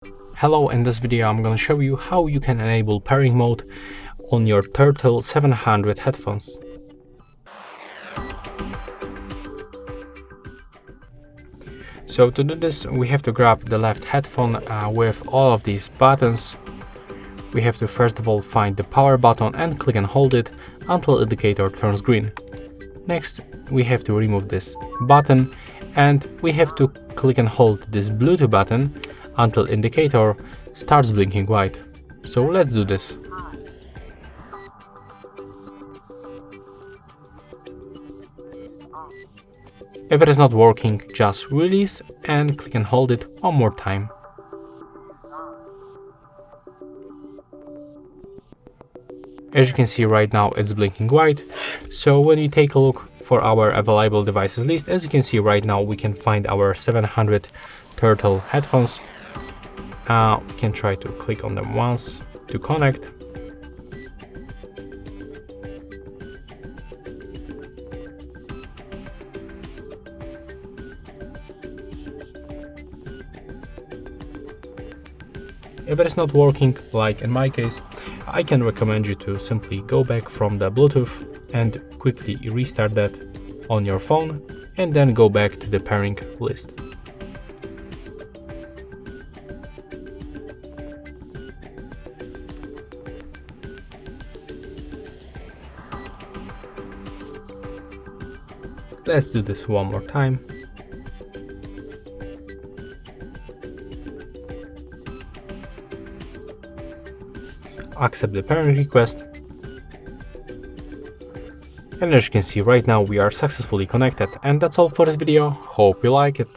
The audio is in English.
Hello, in this video I'm gonna show you how you can enable pairing mode on your Turtle 700 headphones. So to do this, we have to grab the left headphone with all of these buttons. We have to first of all find the power button and click and hold it until indicator turns green. Next, we have to remove this button and we have to click and hold this Bluetooth button until indicator starts blinking white. So let's do this. If it is not working, just release and click and hold it one more time. As you can see right now, it's blinking white. So when we take a look for our available devices list, as you can see right now, we can find our 700 Turtle headphones. We can try to click on them once to connect. If it is not working, like in my case, I can recommend you to simply go back from the Bluetooth and quickly restart that on your phone and then go back to the pairing list. Let's do this one more time. Accept the pairing request. And as you can see right now, we are successfully connected. And that's all for this video. Hope you like it.